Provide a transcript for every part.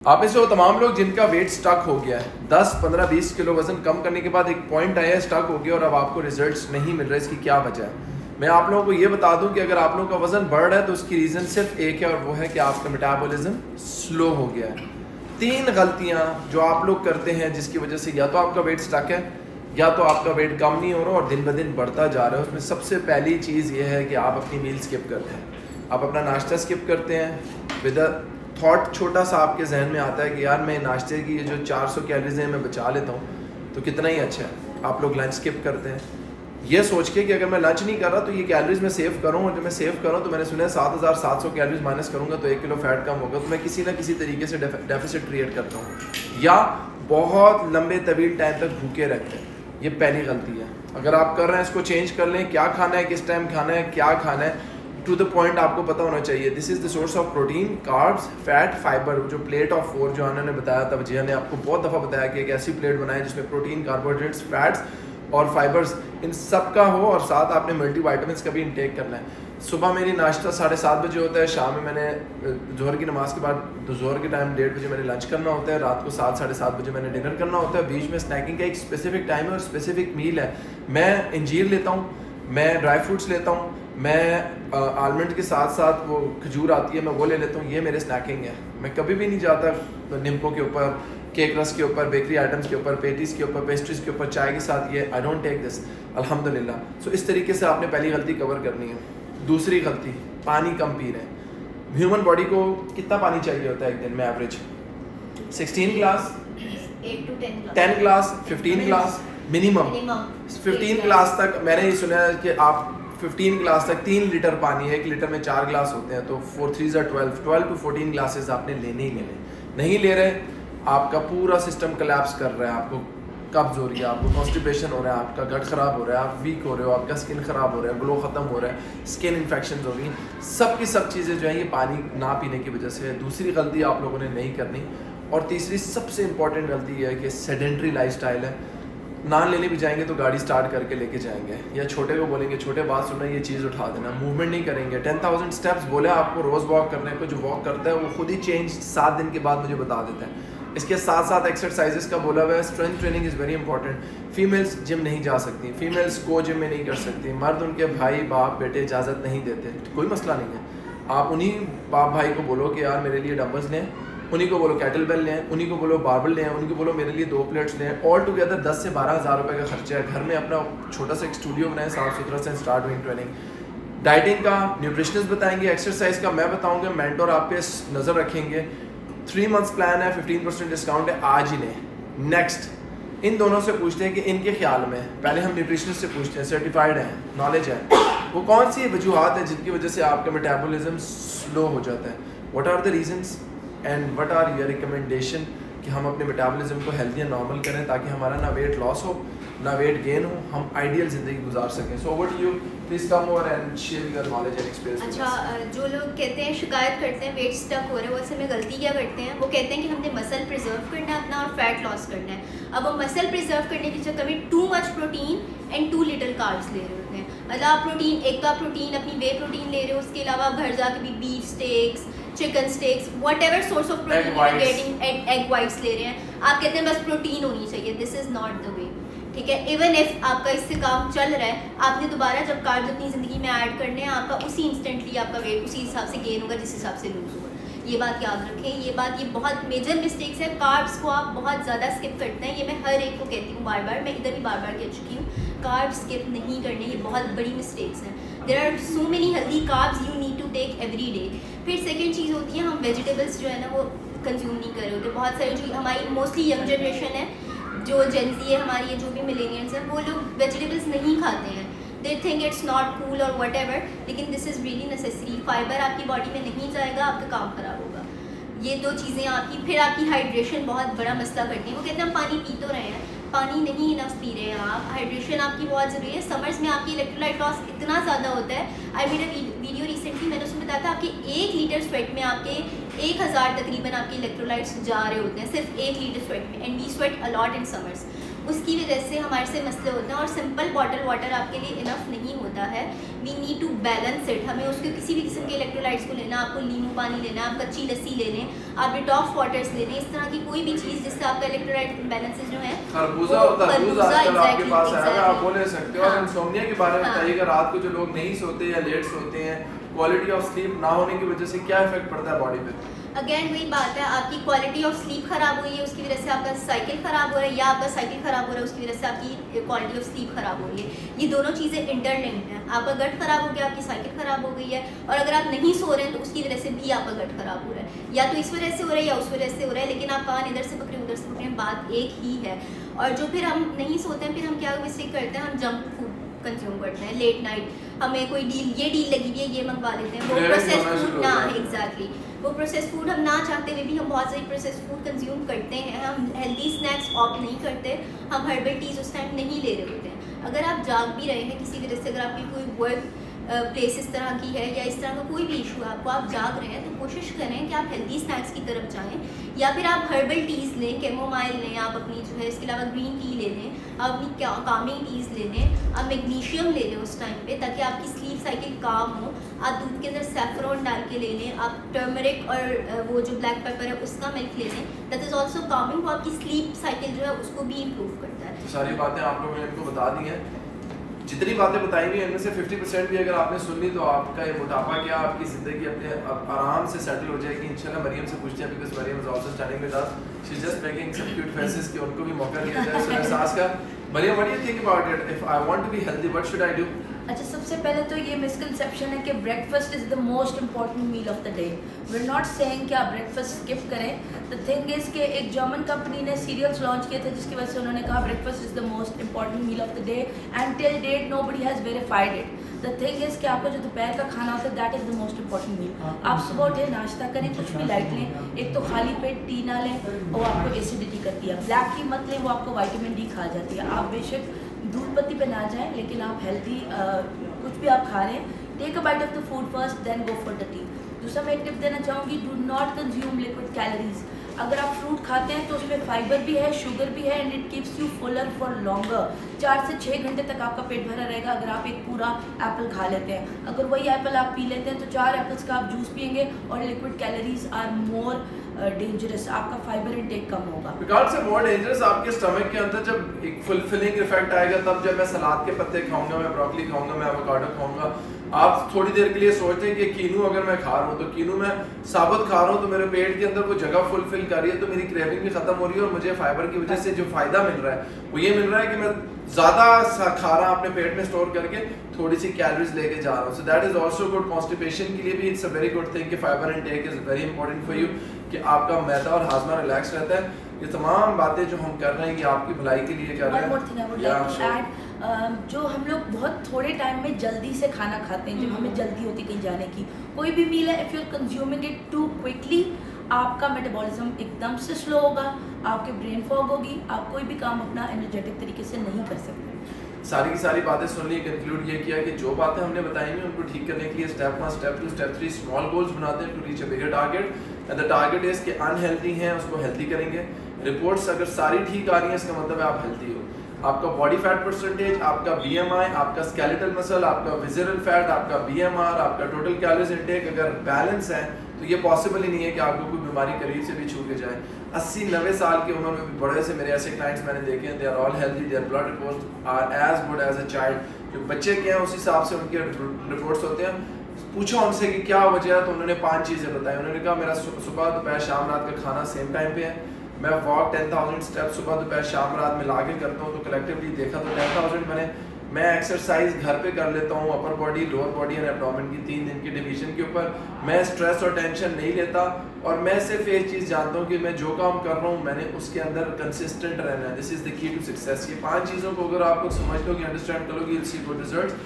आप में से वो तमाम लोग जिनका वेट स्टक हो गया है 10, 15, 20 किलो वजन कम करने के बाद एक पॉइंट आया है स्टक हो गया और अब आपको रिजल्ट्स नहीं मिल रहे, इसकी क्या वजह है? मैं आप लोगों को ये बता दूं कि अगर आप लोगों का वजन बढ़ रहा है तो उसकी रीज़न सिर्फ एक है और वो है कि आपका मेटाबॉलिज्म स्लो हो गया है। 3 गलतियाँ जो आप लोग करते हैं जिसकी वजह से या तो आपका वेट स्टक है या तो आपका वेट कम नहीं हो रहा और दिन ब दिन बढ़ता जा रहा है। उसमें सबसे पहली चीज़ ये है कि आप अपनी मील स्किप करते हैं, आप अपना नाश्ता स्किप करते हैं विद थॉट छोटा सा आपके जहन में आता है कि यार मैं नाश्ते की जो 400 कैलोरीज हैं मैं बचा लेता हूँ तो कितना ही अच्छा है। आप लोग लंच स्किप करते हैं ये सोच के कि अगर मैं लंच नहीं कर रहा तो ये कैलोरीज मैं सेव करूँ, और जब मैं सेव करूँ तो मैंने सुना है 7700 कैलोरीज माइनस करूँगा तो 1 किलो फैट कम होगा। तो मैं किसी ना किसी तरीके से डेफिसिट क्रिएट करता हूँ या बहुत लंबे तवील टाइम तक भूखे रहते हैं। ये पहली गलती है। अगर आप कर रहे हैं इसको चेंज कर लें, क्या खाना है, किस टाइम खाना है, क्या खाना है, टू द पॉइंट आपको पता होना चाहिए। This is the source of protein, carbs, fat, fibre. जो प्लेट ऑफ 4 जो उन्होंने बताया था, वजिया ने आपको बहुत दफ़ा बताया कि एक ऐसी प्लेट बनाए जिसमें प्रोटीन, कार्बोहाइड्रेट्स, फैट्स और फाइबर्स इन सब का हो और साथ आपने मल्टी वाइटामिन्स का भी इंटेक करना है। सुबह मेरी नाश्ता 7:30 बजे होता है, शाम में मैंने जोहर की नमाज़ के बाद जोहर के टाइम 1:30 बजे मैंने लंच करना होता है, रात को 7, 7:30 बजे मैंने डिनर करना होता है। बीच में स्नैकिंग का एक स्पेसिफिक टाइम है और स्पेसिफिक मील है। मैं इंजीर लेता हूँ, मैं ड्राई फ्रूट्स लेता हूँ, मैं आलमंड के साथ साथ वो खजूर आती है मैं वो ले लेता हूँ। ये मेरे स्नैकिंग है। मैं कभी भी नहीं जाता निम्को के ऊपर, केक रस के ऊपर, बेकरी आइटम्स के ऊपर, पेटीज़ के ऊपर, पेस्ट्रीज़ के ऊपर, चाय के साथ। ये आई डोंट टेक दिस अल्हम्दुलिल्लाह। सो इस तरीके से आपने पहली गलती कवर करनी है। दूसरी गलती, पानी कम पी रहे हैं। ह्यूमन बॉडी को कितना पानी चाहिए होता है एक दिन में average? 16 glass, 10 glass, 15 glass minimum. 15 glass तक मैंने ये सुना है कि आप 15 ग्लास तक 3 लीटर पानी है, 1 लीटर में 4 ग्लास होते हैं, तो 4 3 12 टू 14 ग्लासेस आपने लेने ही लेने। नहीं ले रहे, आपका पूरा सिस्टम कोलैप्स कर रहा है, आपको कब्ज हो रही है, आपको कॉन्स्टिपेशन हो रहा है, आपका गट ख़राब हो रहा है, आप वीक हो रहे हो, आपका स्किन ख़राब हो रहा है, ग्लो ख़त्म हो रहा है, स्किन इन्फेक्शन हो रही हैं। सब की सब चीज़ें जो है ये पानी ना पीने की वजह से है। दूसरी गलती आप लोगों ने नहीं करनी। और तीसरी सबसे इंपॉर्टेंट गलती है कि सेडेंट्री लाइफस्टाइल है। नान लेने भी जाएंगे तो गाड़ी स्टार्ट करके लेके जाएंगे, या छोटे को बोलेंगे छोटे बात सुनना, ये चीज़ उठा देना, मूवमेंट नहीं करेंगे। 10,000 स्टेप्स बोले आपको रोज़ वॉक करने को, जो वॉक करता है वो खुद ही चेंज 7 दिन के बाद मुझे बता देता है। इसके साथ साथ एक्सरसाइजेस का बोला हुआ है। Strength training is very important. Females gym नहीं जा सकती, फीमेल्स को जिम में नहीं कर सकती, मर्द उनके भाई बाप बेटे इजाज़त नहीं देते, कोई मसला नहीं है। आप उन्हीं बाप भाई को बोलो कि यार मेरे लिए डंबल्स लें, उन्हीं को बोलो कैटल बेल लें, उन्हीं को बोलो बारबल लें, उन्हीं को बोलो मेरे लिए 2 प्लेट्स लें। ऑल टुगेदर 10 से 12 हज़ार रुपये का खर्चा है। घर में अपना छोटा सा एक स्टूडियो बनाएं, साफ सुथरा से स्टार्ट डूइंग ट्रेनिंग। डाइटिंग का न्यूट्रिशनिस्ट बताएंगे, एक्सरसाइज का मैं बताऊंगा, मेंटोर आप पे नज़र रखेंगे। 3 मंथ्स प्लान है, 15% डिस्काउंट है, आज ही लें। नेक्स्ट इन दोनों से पूछते हैं कि इनके ख्याल में, पहले हम न्यूट्रिशनिस्ट से पूछते हैं, सर्टिफाइड है, नॉलेज है, वो कौन सी वजूहत है जिनकी वजह से आपका मेटाबॉलिज्म स्लो हो जाता है। What are the reasons and what are your recommendation कि हम अपने मेटाबॉलिज्म को हेल्दी एंड नॉर्मल करें ताकि हमारा ना वेट लॉस हो ना वेट गेन हो, हम आइडियल ज़िंदगी गुजार सकें। So what you please come over and share your knowledge and experience. अच्छा, जो लोग कहते हैं, शिकायत करते हैं वेट स्टक हो रहा है, वो असल में गलती क्या करते हैं? वो कहते हैं कि हमने मसल प्रिजर्व करना है अपना और फैट लॉस करना है। अब वो मसल प्रिजर्व करने के चक्कर में too much protein and too little carbs ले रहे होते हैं। मतलब आप प्रोटीन, एक तो आप प्रोटीन अपनी वे प्रोटीन ले रहे हो, उसके अलावा आप घर जाके भी beef steaks, chicken steaks, whatever source of protein getting, egg whites ले रहे हैं। आप कहते हैं बस प्रोटीन होनी चाहिए। This is not the way, ठीक है। इवन इफ आपका इससे काम चल रहा है, आपने दोबारा जब कार्ब्स अपनी ज़िंदगी में ऐड करने हैं, आपका उसी इंस्टेंटली आपका वेट उसी हिसाब से गेन होगा जिस हिसाब से लूज होगा। ये बात याद रखें। ये बहुत मेजर मिस्टेक्स है। कार्ब्स को आप बहुत ज़्यादा स्किप करते हैं। ये मैं हर एक को कहती हूँ बार बार, मैं इधर भी बार बार कह चुकी हूँ, कार्ब्स स्किप नहीं करने। ये बहुत बड़ी मिस्टेक्स हैं। There are so many healthy carbs you need to take every day. फिर सेकेंड चीज़ होती है, हम वेजिटेबल्स जो है ना वो कंज्यूम नहीं कर रहे होते। बहुत सारे जो हमारी मोस्टली यंग जनरेशन है, जो जेंजी है हमारी, ये जो भी मिलेनियल्स हैं, वो लोग वेजिटेबल्स नहीं खाते हैं। They think it's not cool और वट एवर, लेकिन this is really necessary. Fibre आपकी बॉडी में नहीं जाएगा, आपका काम ख़राब होगा। ये 2 चीज़ें आपकी। फिर आपकी हाइड्रेशन बहुत बड़ा मसला करती है। वो कहते हैं हम पानी पी तो रहे हैं, पानी नहीं इनफ पी रहे हैं आप। हाइड्रेशन आपकी बहुत ज़रूरी है। समर्स में आपकी इलेक्ट्रोलाइट लॉस इतना ज़्यादा होता है। I made a video recently, मैंने उसमें बताया था आपके 1 लीटर स्वेट में आपके 1000 तकरीबन आपके इलेक्ट्रोलाइट्स जा रहे होते हैं, सिर्फ 1 लीटर स्वेट में। And we sweat a lot in summers. उसकी वजह से हमारे से मसले होते हैं। और सिंपल बॉटल वाटर आपके लिए इनफ नहीं होता है, we need to balance it. हमें उसके किसी भी किस्म के इलेक्ट्रोलाइट्स को लेना, आपको नींबू पानी लेना, आप कच्ची लस्सी ले लें, आप डिटॉक्स वाटर्स ले लें, इस तरह की कोई भी चीज़ जिससे आपका इलेक्ट्रोलाइट बैलेंसेस जो है। खरबूजा और तरबूज आजकल आपके पास है, आप वो ले सकते हो। और इंसोम्निया के बारे में बताइएगा, रात को जो लोग नहीं सोते या लेट सोते हैं, क्वालिटी ऑफ स्लीप ना होने की वजह से क्या इफेक्ट पड़ता है बॉडी पे? अगेन वही बात है, आपकी क्वालिटी ऑफ स्लीप खराब हुई है, उसकी वजह से आपका साइकिल खराब हो रहा है, या आपका साइकिल खराब हो रहा है उसकी वजह से आपकी क्वालिटी ऑफ स्लीप खराब हो रही है। ये दोनों चीज़ें इंटरलिंक्ड हैं। आपका गट खराब हो गया, आपकी साइकिल खराब हो गई है, और अगर आप नहीं सो रहे हैं तो उसकी वजह से भी आपका गट खराब हो रहा है। या तो इस वजह से हो रहा है या उस वजह से हो रहा है, लेकिन आप कान इधर से पकड़े उधर से पकड़े, बात एक ही है। और जो फिर हम नहीं सोते हैं, फिर हम क्या मिस्टेक करते हैं, हम जंक फूड कंज्यूम करते हैं लेट नाइट। हमें कोई ये डील लगी हुई है, ये मंगवा लेते हैं, वो प्रोसेस फूड ना, एग्जैक्टली वो प्रोसेस फूड हम ना चाहते हुए भी हम बहुत सारी प्रोसेस फूड कंज्यूम करते हैं। हम हेल्दी स्नैक्स ऑप्ट नहीं करते, हम हर्बल टीज उस टाइम नहीं ले रहे होते हैं। अगर आप जाग भी रहे हैं किसी वजह से, अगर आपकी कोई वर्क प्लेस इस तरह की है या इस तरह का कोई भी इशू है, आपको आप जाग रहे हैं, तो कोशिश करें कि आप हेल्दी स्नैक्स की तरफ जाएं, या फिर आप हर्बल टीज़ लें, कैमोमाइल लें, आप अपनी जो है, इसके अलावा ग्रीन टी ले लें, आप अपनी कामिंग टीज़ ले लें, आप मैग्नीशियम ले लें उस टाइम पे, ताकि आपकी स्लीप साइकिल काम हो। आप दूध के अंदर सैफरॉन डाल के ले लें, आप टर्मरिक और वो जो ब्लैक पेपर है उसका मिल्क ले लें, दैट इज़ ऑल्सो कामिंग, वो आपकी स्लीप साइकिल जो है उसको भी इम्प्रूव करता है। तो सारी बातें आप लोगों ने इनको बता दी हैं, जितनी बातें बताई हुई हैं इनमें से 50% भी अगर आपने सुन ली तो आपका ये मोटापा क्या, आपकी ज़िंदगी अपने आराम से सेटल हो जाएगी इंशाल्लाह। मरियम से पूछते हैं, because Mariam is also standing with us, she is just making some cute faces कि उनको भी मौका दिया जाए। सो एहसास का Mariam, what do you think about it? If I want to be healthy, what should I do? अच्छा, सबसे पहले तो ये मिसकंसेप्शन है कि breakfast is the most important meal of the day. We are not saying कि आप ब्रेकफास्ट स्किप करें। द थिंग इज़ कि एक जर्मन कंपनी ने सीरियल्स लॉन्च किए थे जिसकी वजह से उन्होंने कहा breakfast is the most important meal of the day, and till date nobody has verified it. The thing is कि आपका जो दोपहर का खाना होता है that is the most important meal. आप सुबह उठे, नाश्ता करें, कुछ भी लाइट लें, एक तो खाली पेट टी ना लें, वो आपको एसिडिटी करती है। ब्लैक टी मत लें, वो आपको विटामिन डी खा जाती है। आप बेशक दूध पत्ती पे ना जाएं, लेकिन आप हेल्दी कुछ भी आप खा रहे हैं, take a bite of the food first, then go for the tea. दूसरा मैं एक टिप देना चाहूँगी, do not consume liquid calories. अगर आप फ्रूट खाते हैं तो उसमें फाइबर भी है, शुगर भी है, and it keeps you Fuller for longer. 4 से 6 घंटे तक आपका पेट भरा रहेगा अगर आप एक पूरा एप्पल खा लेते हैं। अगर वही एप्पल आप पी लेते हैं तो 4 एप्पल्स का आप जूस पियेंगे, और liquid calories are more dangerous, आपका फाइबर इंटेक कम होगा। बिकॉज से मोर डेंजरस आपके स्टमक के अंदर जब एक फुलफिलिंग इफेक्ट आएगा, तब जब मैं सलाद के पत्ते खाऊंगा, मैं ब्रोकली खाऊंगा, मैं एवोकाडो खाऊंगा, आप थोड़ी देर के लिए सोचते हैं कि कीनू अगर मैं खा रहा हूँ तो कीनू मैं साबुत खा रहा हूँ तो मेरे पेट के अंदर वो जगह फुलफिल कर रही है, तो मेरी क्रेविंग भी खत्म हो रही है, और मुझे फाइबर की वजह से जो फायदा मिल रहा है वो ये मिल रहा है कि मैं ज़्यादा खा रहा अपने पेट में स्टोर करके थोड़ी सी कैलोरीज लेके जा रहा हूँ। So that is also good. Constipation के लिए भी it's a very good thing कि fibre intake is very important for you, कि आपका मैदा और हाजमा रिलैक्स रहता है। ये तमाम बातें जो हम कर रहे हैं ये आपकी भलाई के लिए कर रहे हैं। जो हम लोग बहुत थोड़े टाइम में जल्दी से खाना खाते हैं, जब हमें जल्दी होती कहीं जाने की, कोई भी मील है, if you are consuming it too quickly, आपका मेटाबॉलिज्म एकदम से स्लो होगा, आपके ब्रेन फॉग होगी, आप कोई भी काम अपना एनर्जेटिक तरीके से नहीं कर सकते। सारी की सारी बातें सुन ली, कंक्लूड ये किया कि जो बातें हमने बताई हैं उनको ठीक करने के लिए step 1, step 2, step 3 small goals बनाते हैं to reach a bigger target, and the target is कि अनहेल्दी हैं उसको हेल्दी करेंगे। रिपोर्ट्स अगर सारी ठीक आ रही हैं इसका मतलब है आप हेल्दी हो। आपका बॉडी फैट परसेंटेज, आपका BMI, आपका स्केलेटल मसल, आपका विजरल फैट, आपका BMR, आपका टोटल कैलोरीज इनटेक अगर बैलेंस है तो ये पॉसिबल ही नहीं है कि आपको कोई बीमारी करीब से भी छू के जाए। 80-90 साल की उम्र में भी बड़े से मेरे ऐसे क्लाइंट्स मैंने देखे हैं, they are all healthy, their blood reports are as good as a child. जो बच्चे के हैं उस हिसाब से उनके रिपोर्ट्स होते हैं। पूछा उनसे कि क्या वजह है तो उन्होंने 5 चीज़ें बताई। उन्होंने कहा मेरा सुबह दोपहर शाम रात का खाना सेम टाइम पे है, मैं वॉक 10,000 स्टेप सुबह दोपहर शाम रात में लाके करता हूँ तो कलेक्टिवली देखा तो 10,000 बने। मैं एक्सरसाइज घर पे कर लेता हूँ, upper body, lower body and abdomen की 3 दिन की डिवीजन के ऊपर। मैं स्ट्रेस और टेंशन नहीं लेता, और मैं सिर्फ एक चीज़ जानता हूँ कि मैं जो काम कर रहा हूँ मैंने उसके अंदर कंसिस्टेंट रहना है। This is the key to success. ये 5 चीज़ों को अगर आप लोग समझ लोगे, अंडरस्टैंड करोगे, you'll see good results।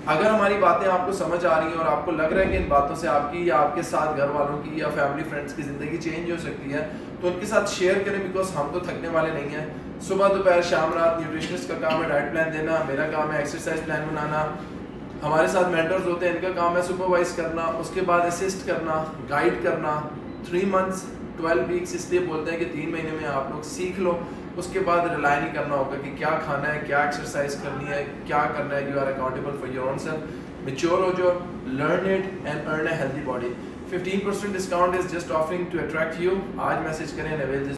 अगर हमारी बातें आपको समझ आ रही हैं और आपको लग रहा है कि इन बातों से आपकी या आपके साथ घर वालों की या फैमिली फ्रेंड्स की ज़िंदगी चेंज हो सकती है, तो उनके साथ शेयर करें, बिकॉज हम तो थकने वाले नहीं हैं। सुबह दोपहर शाम रात न्यूट्रिशनिस्ट का काम है डाइट प्लान देना, मेरा काम है एक्सरसाइज प्लान बनाना। हमारे साथ मेंटर्स होते हैं, इनका काम है सुपरवाइज करना, उसके बाद असिस्ट करना, गाइड करना। 3 months 12 वीक्स इसलिए बोलते हैं कि 3 महीने में आप लोग सीख लो, उसके बाद रिलाई नहीं करना होगा कि क्या खाना है, क्या एक्सरसाइज करनी है, क्या करना है। You are accountable for your own self, mature हो जाओ, learn it and earn a healthy body. 15% discount is just offering to attract you. आज मैसेज करें and avail this